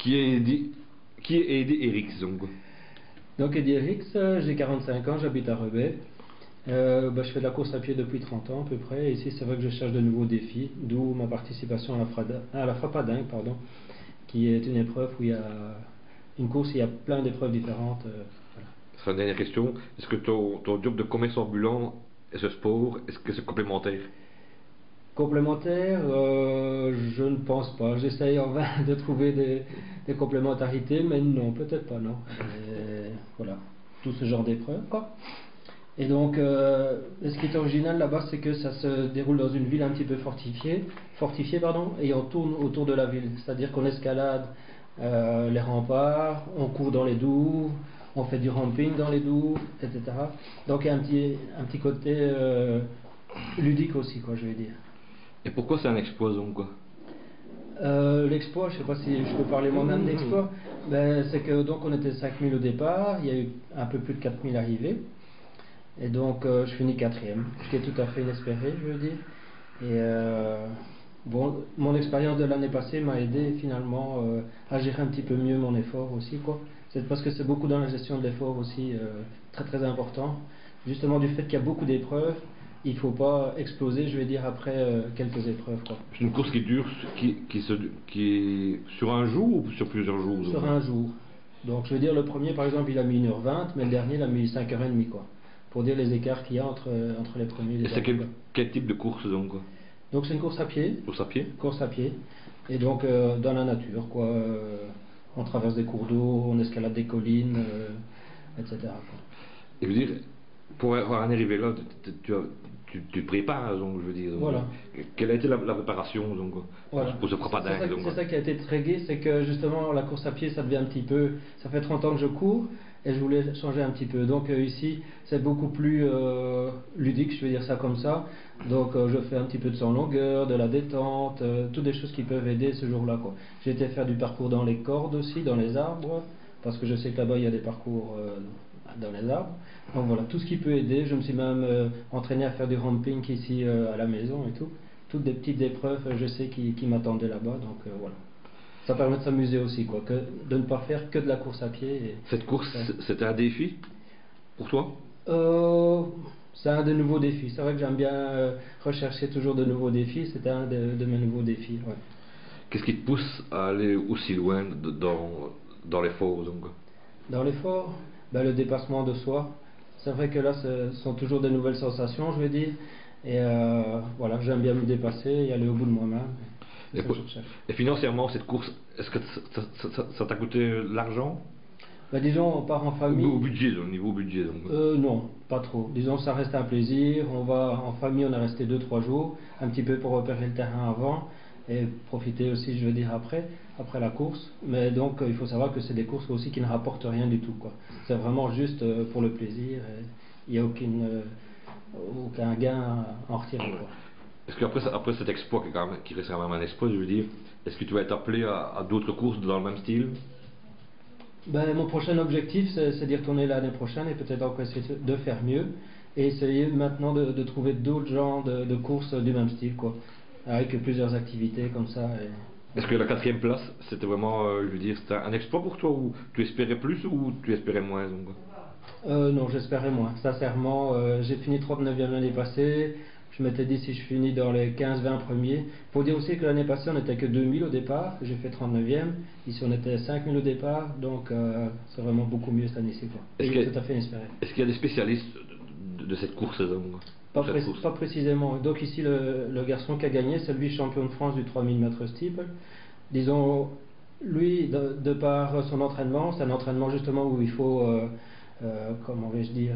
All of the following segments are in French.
Qui est Eddie Eriks donc? Donc Eddie Eriks, j'ai 45 ans, j'habite à Rebais. Je fais de la course à pied depuis 30 ans à peu près. Et ici, c'est vrai que je cherche de nouveaux défis, d'où ma participation à la Frappadingue, pardon, qui est une épreuve où il y a une course, il y a plein d'épreuves différentes. Voilà. C'est une dernière question. Est-ce que ton job de commerce ambulant et ce sport, est-ce que c'est complémentaire? Complémentaire, je ne pense pas. J'essaye en vain de trouver des complémentarités, mais non, peut-être pas, non. Et voilà, tout ce genre d'épreuves, quoi. Et donc, ce qui est original là-bas, c'est que ça se déroule dans une ville un petit peu fortifiée, pardon, et on tourne autour de la ville. C'est-à-dire qu'on escalade les remparts, on court dans les douves, on fait du ramping dans les douves, etc. Donc il y a un petit côté ludique aussi, quoi, je vais dire. Et pourquoi c'est un exploit donc quoi? L'exploit, je ne sais pas si je peux parler moi-même d'exploit, c'est que donc on était 5000 au départ, il y a eu un peu plus de 4000 arrivés, et donc je finis quatrième, ce qui est tout à fait inespéré, je veux dire. Et bon, mon expérience de l'année passée m'a aidé finalement à gérer un petit peu mieux mon effort aussi, quoi. C'est parce que c'est beaucoup dans la gestion de l'effort aussi, très très important, justement du fait qu'il y a beaucoup d'épreuves. Il ne faut pas exploser, je vais dire, après quelques épreuves, quoi. C'est une course qui dure, qui est sur un jour ou sur plusieurs jours? Sur un jour. Donc je veux dire, le premier par exemple il a mis 1h20, mais le dernier il a mis 5h30, quoi. Pour dire les écarts qu'il y a entre les premiers et les derniers. Et c'est quel type de course donc quoi? Donc c'est une course à pied. Course à pied? Course à pied. Et donc dans la nature, quoi. On traverse des cours d'eau, on escalade des collines, etc., quoi. Et je veux dire, pour en arriver là, tu te prépares, donc, je veux dire. Voilà. Quelle a été la préparation donc, voilà. pour ce Frappadingue? C'est ça qui a été très gai, c'est que justement la course à pied, ça devient un petit peu. Ça fait 30 ans que je cours et je voulais changer un petit peu. Donc ici, c'est beaucoup plus ludique, je vais dire ça comme ça. Donc je fais un petit peu de saut en longueur, de la détente, toutes des choses qui peuvent aider ce jour-là, quoi. J'ai été faire du parcours dans les cordes aussi, dans les arbres, parce que je sais que là-bas il y a des parcours dans les arbres. Donc voilà, tout ce qui peut aider. Je me suis même entraîné à faire du ramping ici à la maison et tout. Toutes des petites épreuves, je sais, qui m'attendaient là-bas. Donc voilà. Ça permet de s'amuser aussi, quoi. De ne pas faire que de la course à pied. Cette course, c'était un défi pour toi? C'est un des nouveaux défis. C'est vrai que j'aime bien rechercher toujours de nouveaux défis. C'était un de mes nouveaux défis. Ouais. Qu'est-ce qui te pousse à aller aussi loin dans l'effort donc? Dans l'effort, le dépassement de soi. C'est vrai que là, ce sont toujours de nouvelles sensations, je vais dire. Et voilà, j'aime bien me dépasser et aller au bout de moi-même. Et financièrement, cette course, est-ce que ça t'a coûté l'argent? Disons, on part en famille. Au niveau budget donc. Non, pas trop. Disons, ça reste un plaisir. On va en famille, on est resté 2-3 jours, un petit peu pour repérer le terrain avant et profiter aussi, je veux dire, après la course. Mais donc, il faut savoir que c'est des courses aussi qui ne rapportent rien du tout, quoi. C'est vraiment juste pour le plaisir. Il n'y a aucun gain à en retirer, quoi. Est-ce qu'après cet exploit qui reste quand même un exploit, je veux dire, est-ce que tu vas être appelé à d'autres courses dans le même style? Mon prochain objectif, c'est d'y retourner l'année prochaine et peut-être encore essayer de faire mieux et essayer maintenant de trouver d'autres genres de courses du même style, quoi, avec plusieurs activités comme ça. Est-ce que la 4e place, c'était vraiment, je veux dire, c'était un exploit pour toi, ou tu espérais plus ou tu espérais moins donc? Non, j'espérais moins. Sincèrement, j'ai fini 39e l'année passée. Je m'étais dit si je finis dans les 15-20 premiers. Il faut dire aussi que l'année passée, on n'était que 2000 au départ. J'ai fait 39e. Ici, on était 5000 au départ. Donc, c'est vraiment beaucoup mieux cette année-ci, quoi. Et tout à fait inespéré. Est-ce qu'il y a des spécialistes de cette course donc? Pas précisément. Donc ici, le garçon qui a gagné, c'est lui champion de France du 3000 mètres steeple. Disons, lui, de par son entraînement, c'est un entraînement justement où il faut, comment vais-je dire,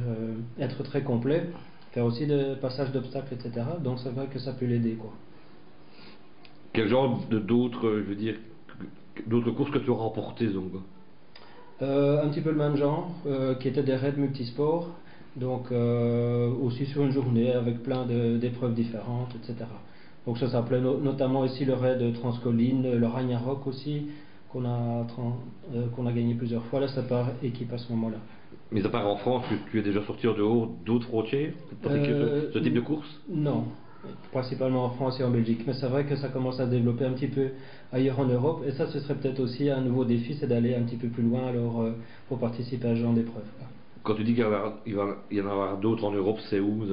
être très complet, faire aussi des passages d'obstacles, etc. Donc c'est vrai que ça peut l'aider, quoi. Quel genre d'autres, je veux dire, d'autres courses que tu as remportées donc? Un petit peu le même genre, qui étaient des raids multisports. Donc aussi sur une journée avec plein d'épreuves différentes, etc. Donc ça s'appelait notamment ici le raid Transcolline, le Ragnarok aussi, qu'on a gagné plusieurs fois. Là, c'est par équipe à ce moment-là. Mais à part en France, tu es déjà sorti en dehors d'autres frontières pour pratiquer ce type de course? Non, principalement en France et en Belgique. Mais c'est vrai que ça commence à se développer un petit peu ailleurs en Europe, et ça, ce serait peut-être aussi un nouveau défi, c'est d'aller un petit peu plus loin alors pour participer à ce genre d'épreuve. Quand tu dis qu'il va y en avoir d'autres en Europe, c'est où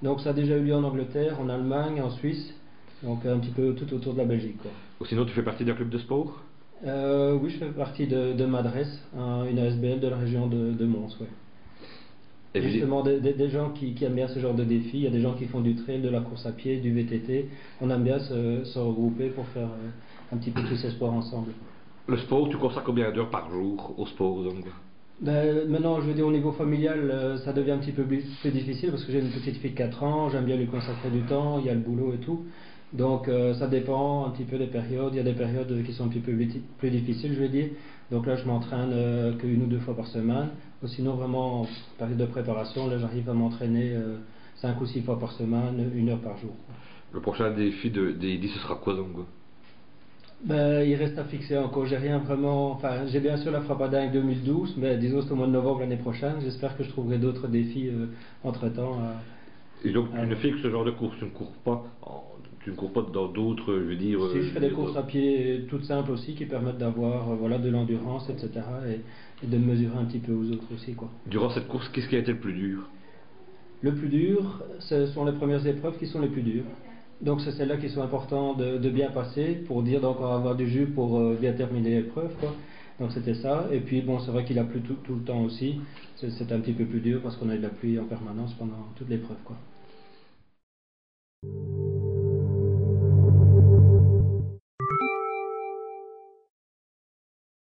Donc ça a déjà eu lieu en Angleterre, en Allemagne, en Suisse, donc un petit peu tout autour de la Belgique, quoi. Ou sinon, tu fais partie d'un club de sport? Oui, je fais partie de Madres, une ASBL de la région de Mons. Ouais. Et Justement, des gens qui aiment bien ce genre de défi. Il y a des gens qui font du trail, de la course à pied, du VTT. On aime bien se regrouper pour faire un petit peu tous ces sports ensemble. le sport, tu consacres combien d'heures par jour au sport Ben, maintenant, je veux dire, au niveau familial, ça devient un petit peu plus difficile parce que j'ai une petite fille de 4 ans, j'aime bien lui consacrer du temps, il y a le boulot et tout. Donc ça dépend un petit peu des périodes. Il y a des périodes qui sont un petit peu plus difficiles, je vais dire. Donc là, je m'entraîne qu'une ou deux fois par semaine. Ou sinon, vraiment, en période de préparation, là, j'arrive à m'entraîner 5 ou 6 fois par semaine, 1 heure par jour. Le prochain défi des 10, ce sera quoi Ben, il reste à fixer encore. J'ai rien vraiment. Enfin, j'ai bien sûr la Frappadingue 2012, mais disons c'est au mois de novembre l'année prochaine. J'espère que je trouverai d'autres défis entre-temps. Et donc, tu ne fais que ce genre de course, tu ne cours pas dans d'autres, je veux dire. Si je fais des courses à pied toutes simples aussi qui permettent d'avoir voilà, de l'endurance, etc. Et de me mesurer un petit peu aux autres aussi, quoi. Durant cette course, qu'est-ce qui a été le plus dur? Le plus dur, ce sont les premières épreuves qui sont les plus dures. Donc c'est celles-là qui sont importantes de bien passer pour dire d'encore avoir du jus pour bien terminer l'épreuve, quoi. Donc c'était ça. Et puis bon, c'est vrai qu'il a plu tout le temps aussi. C'est un petit peu plus dur parce qu'on a eu de la pluie en permanence pendant toute l'épreuve, quoi.